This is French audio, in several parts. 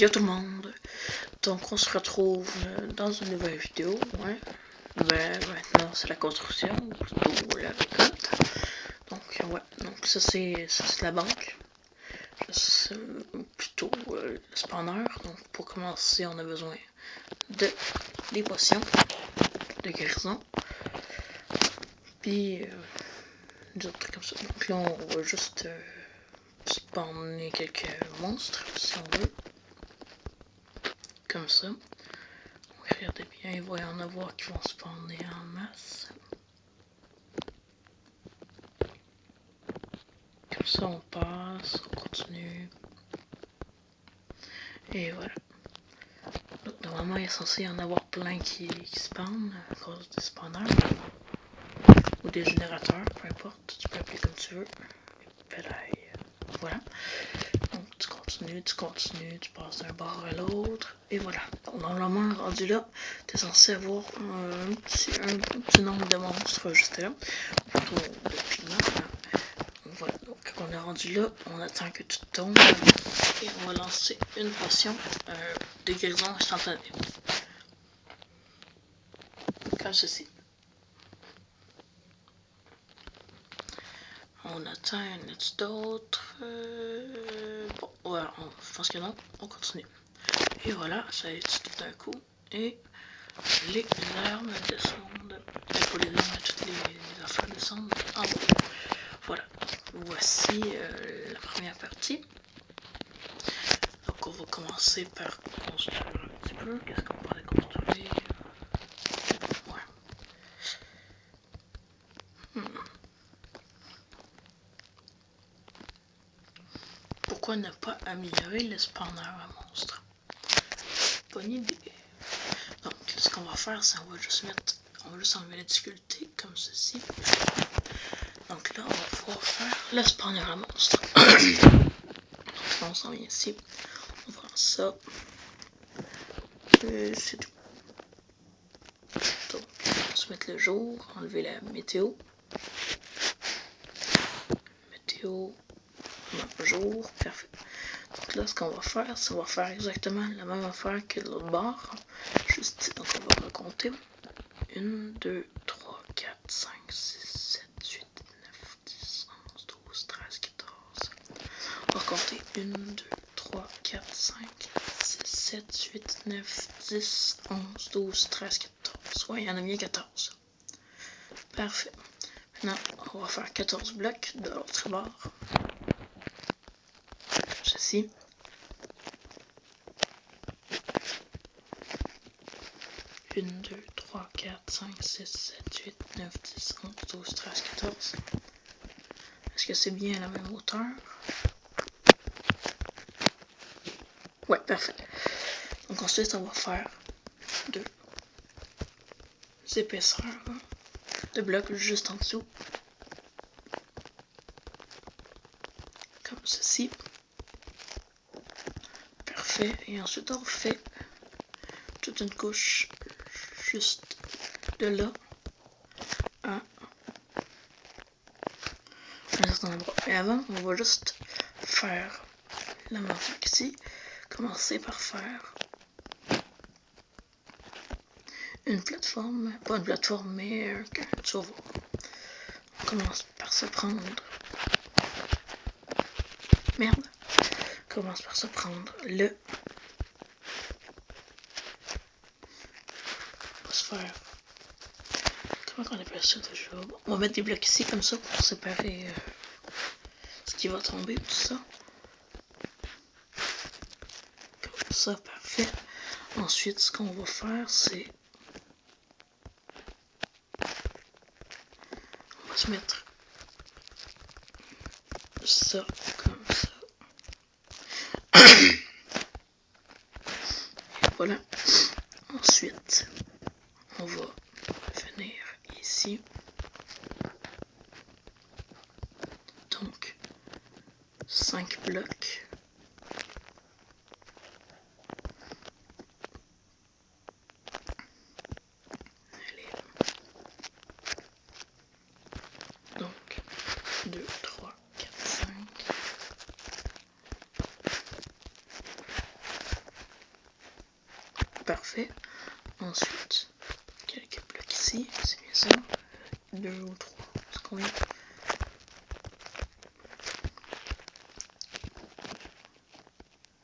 Yo tout le monde, donc on se retrouve dans une nouvelle vidéo, ouais. Maintenant c'est la construction, ou plutôt la récolte. Donc ouais, donc ça c'est la banque, c'est plutôt le spawner. Donc pour commencer on a besoin de des potions de guérison, puis des autres trucs comme ça. Donc là on va juste spawner quelques monstres si on veut. Comme ça. Regardez bien, il va y en avoir qui vont spawner en masse. Comme ça on passe, on continue. Et voilà. Donc normalement il est censé y en avoir plein qui spawnent à cause des spawners. Ou des générateurs, peu importe, tu peux appeler comme tu veux. Voilà. Donc tu continues, tu passes d'un bord à l'autre, et voilà. Donc normalement, rendu là, tu es censé avoir un petit nombre de monstres juste là, plutôt de piments. Voilà, donc quand on est rendu là, on attend que tout tombe, et on va lancer une potion de guérison instantanée. Comme ceci. On attend, y en a-t-il d'autres? Bon, voilà, je pense que non, on continue. Et voilà, ça est tout d'un coup. Et les armes descendent. Pour les armes, toutes les affaires descendent en bas. Voilà, voici la première partie. Donc on va commencer par construire un petit peu. Qu'est-ce qu'on pourrait construire? Pourquoi ne pas améliorer le spawner à monstre? Bonne idée. Donc ce qu'on va faire, c'est on va juste enlever la difficulté comme ceci. Donc là on va pouvoir faire le spawner à monstre. Donc là on s'en vient ici, on va faire ça. C'est tout. Donc on va se mettre le jour, enlever la météo. Non, jour, parfait. Donc là ce qu'on va faire, c'est on va faire exactement la même affaire que l'autre barre. Juste, donc on va recompter. 1, 2, 3, 4, 5, 6, 7, 8, 9, 10, 11, 12, 13, 14. On va compter 1, 2, 3, 4, 5, 6, 7, 8, 9, 10, 11, 12, 13, 14. Ouais, il y en a bien 14. Parfait. Maintenant, on va faire 14 blocs de l'autre bord. Ceci. 1, 2, 3, 4, 5, 6, 7, 8, 9, 10, 11, 12, 13, 14. Est-ce que c'est bien à la même hauteur? Ouais, parfait. Donc ensuite, on va faire deux épaisseurs de blocs juste en dessous. Comme ceci. Parfait. Et ensuite, on refait toute une couche juste de là à un certain endroit. Et avant, on va juste faire la même chose qu'ici. Commencer par faire une plateforme, pas une plateforme, mais tu vas voir. On commence par se prendre. Merde. On commence par se prendre le. On va se faire. Comment on appelle ça déjà? Bon, on va mettre des blocs ici comme ça pour séparer ce qui va tomber, tout ça. Comme ça, parfait. Ensuite, ce qu'on va faire, c'est. On va se mettre ça comme ça. Et voilà. Ensuite, on va venir ici. Donc, 5 blocs. Allez. Donc, 2, 3, 4, 5. Parfait. Ensuite, quelques blocs ici, c'est bien ça. 2 ou 3, c'est combien?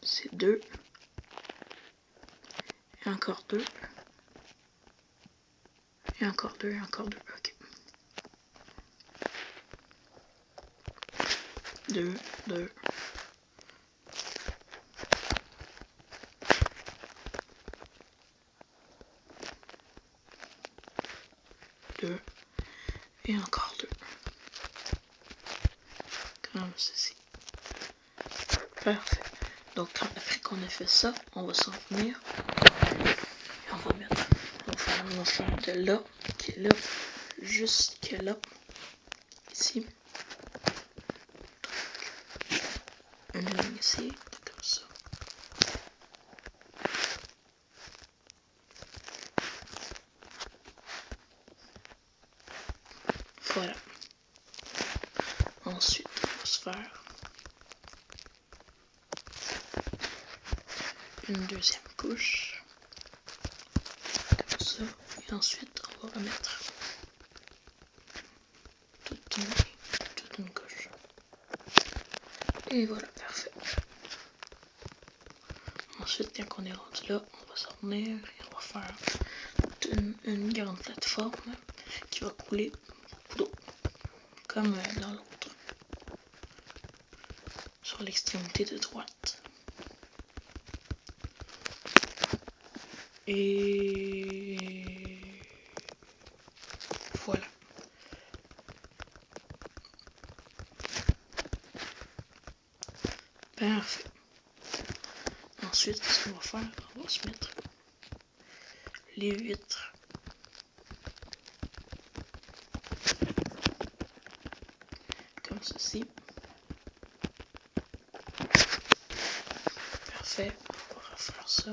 C'est 2. Et encore 2. Et encore 2, et encore 2. Ok. 2, 2. 2. Et encore 2. Comme ceci. Parfait. Donc après qu'on a fait ça, on va s'en venir. Et on va mettre. On va faire de là, qui est là, jusqu'à là. Ici. Une ligne ici, comme ça. Voilà. Ensuite, on va se faire une deuxième couche. Comme ça. Et ensuite, on va remettre toute une couche. Et voilà, parfait. Ensuite, quand on est rendu là, on va s'en venir et on va faire une grande plateforme qui va couler beaucoup d'eau, comme dans l'autre, sur l'extrémité de droite. Et voilà. Parfait. Ensuite, ce qu'on va faire, on va se mettre les vitres comme ceci. Parfait. On va refaire ça.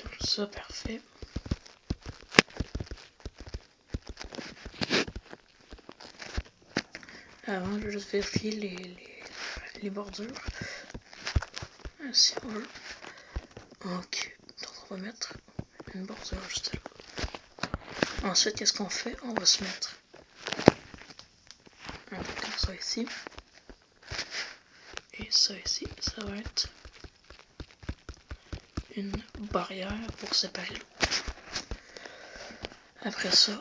Comme ça, parfait. Avant, je vais juste vérifier les bordures. Si on veut. Ok. Donc, on va mettre une bordure juste là. Ensuite, qu'est-ce qu'on fait? On va se mettre un peu comme ça ici. Et ça ici, ça va être une barrière pour séparer l'eau. Après ça,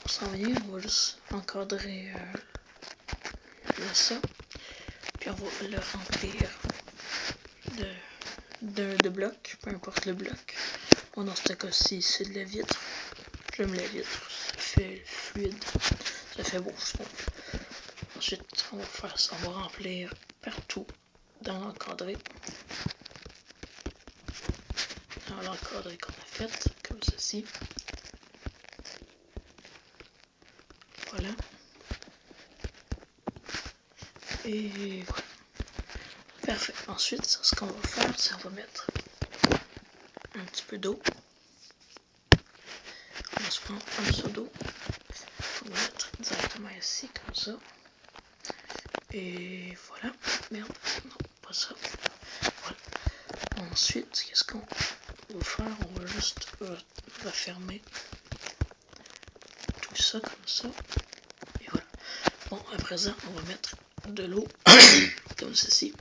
on s'en vient, on va juste encadrer ça. Puis on va le remplir de blocs, peu importe le bloc. Bon, dans ce cas-ci, c'est de la vitre. J'aime la vitre, ça fait fluide, ça fait beau, je trouve. Ensuite, on va faire ça, on va remplir partout dans l'encadré. Dans l'encadré qu'on a fait, comme ceci. Voilà. Et voilà. Parfait. Ensuite, ce qu'on va faire, c'est qu'on va mettre un petit peu d'eau. On va se prendre un seau d'eau. On va mettre directement ici, comme ça. Et voilà. Merde. Non, pas ça. Voilà. Ensuite, qu'est-ce qu'on va faire? On va juste refermer tout ça comme ça. Et voilà. Bon, à présent, on va mettre de l'eau comme ceci.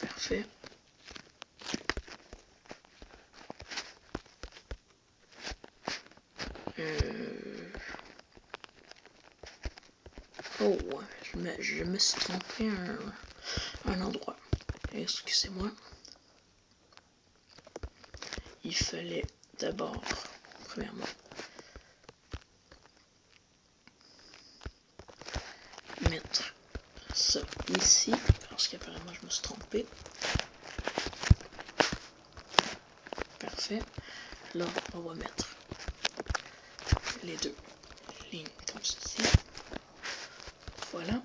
Parfait. Oh, je me suis trompé un endroit. Excusez-moi. Il fallait d'abord, premièrement, mettre ça ici, parce qu'apparemment je me suis trompé. Parfait. Là, on va mettre les deux lignes comme ceci. Voilà.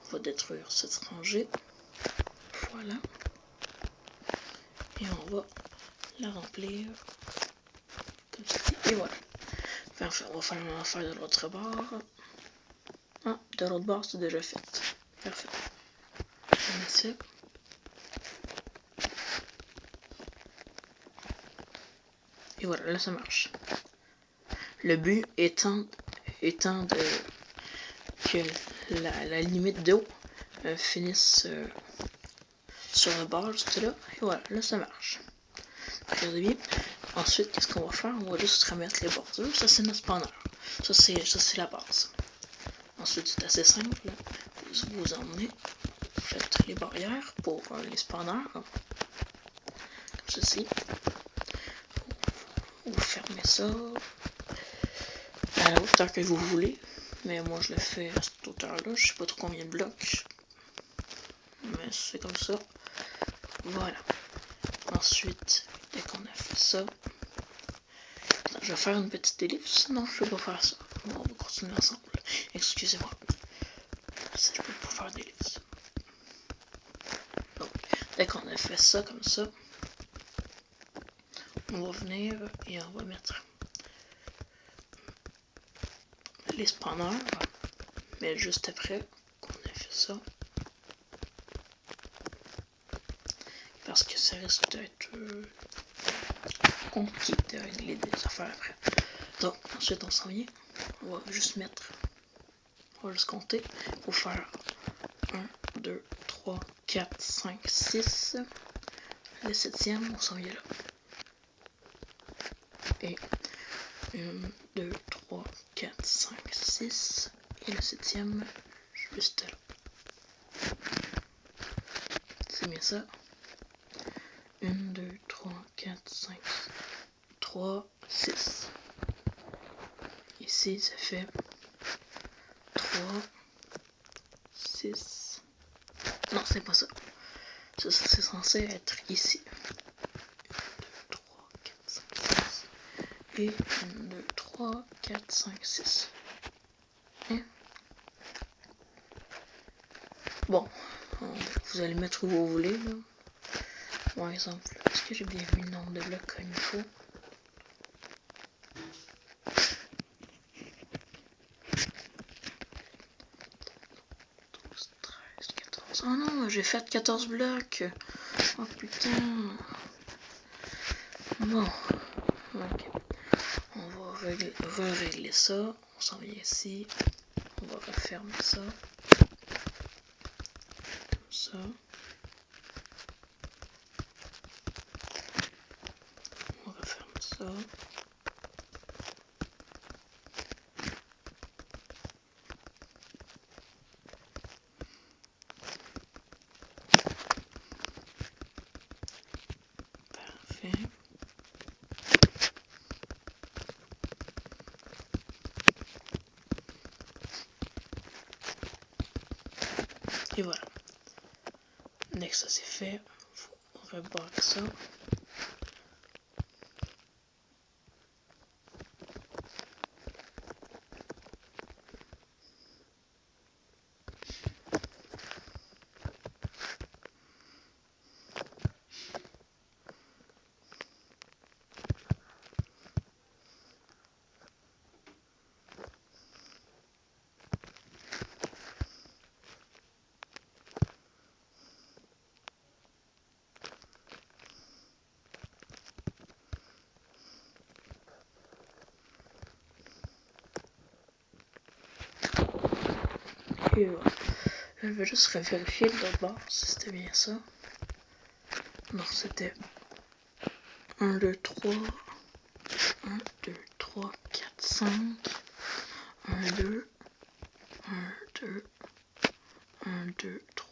On va détruire cette rangée. Voilà. Et on va la remplir comme ceci. Et voilà. Enfin, on va faire de l'autre bord. Ah, de l'autre bord, c'est déjà fait. Parfait. On met ça. Et voilà, là ça marche. Le but étant que la limite d'eau finisse sur le bord juste là. Et voilà, là ça marche. Regardez bien. Ensuite, qu'est-ce qu'on va faire? On va juste remettre les bordures. Ça c'est notre spanner. Ça c'est la base. Ensuite, c'est assez simple. Vous emmenez, vous faites les barrières pour les spanners. Comme ceci. Vous fermez ça à la hauteur que vous voulez. Mais moi je le fais à cette hauteur-là. Je sais pas trop combien de blocs. Mais c'est comme ça. Voilà. Ensuite, dès qu'on a fait ça, je vais faire une petite ellipse. Non, je ne peux pas faire ça. On va continuer ensemble. Excusez-moi. Si je peux pas faire d'ellipse. Donc, dès qu'on a fait ça comme ça, on va venir et on va mettre les spanners. Mais juste après qu'on ait fait ça. Parce que ça risque d'être compliqué de régler des affaires après. Donc, ensuite on s'en vient. On va juste mettre. On va juste compter pour faire 1, 2, 3, 4, 5, 6. Le 7e, on s'en vient là. Et 1, 2, 3, 4, 5, 6. Et le 7e, juste là. C'est bien ça. 1, 2, 3, 4, 5, 3, 6. Ici, ça fait 3, 6. Non, c'est pas ça. Ça, c'est censé être ici. 1, 2, 3, 4, 5, 6. Et 1, 2, 3, 4, 5, 6. Et bon, vous allez mettre où vous voulez. Là. Par exemple, est-ce que j'ai bien vu le nombre de blocs comme il faut? Oh non, j'ai fait 14 blocs. Oh putain. Bon. Ok. On va régler ça. On s'en vient ici. On va refermer ça. Comme ça. On referme ça. Parfait. Et voilà. Dès que ça c'est fait, on rebarre ça. Et voilà. Je vais juste vérifier de l'autre bord si c'était bien ça. Non, c'était 1, 2, 3. 1, 2, 3, 4, 5. 1, 2. 1, 2. 1, 2, 3.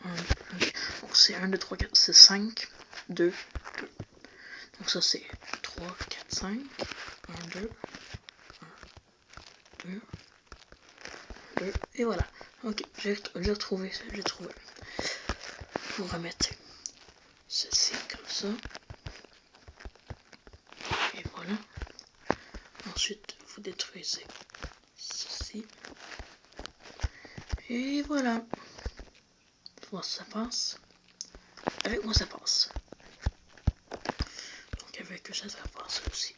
1, 2. Donc c'est 1, 2, 3, 4. C'est 5, 2, 2. Donc ça c'est 3, 4, 5. 1, 2. 1, 2. 2. Et voilà. Ok, j'ai retrouvé. J'ai trouvé. Vous remettez ceci comme ça. Et voilà. Ensuite, vous détruisez ceci. Et voilà. Voir si ça passe. Avec moi, ça passe. Donc avec ça, ça passe aussi.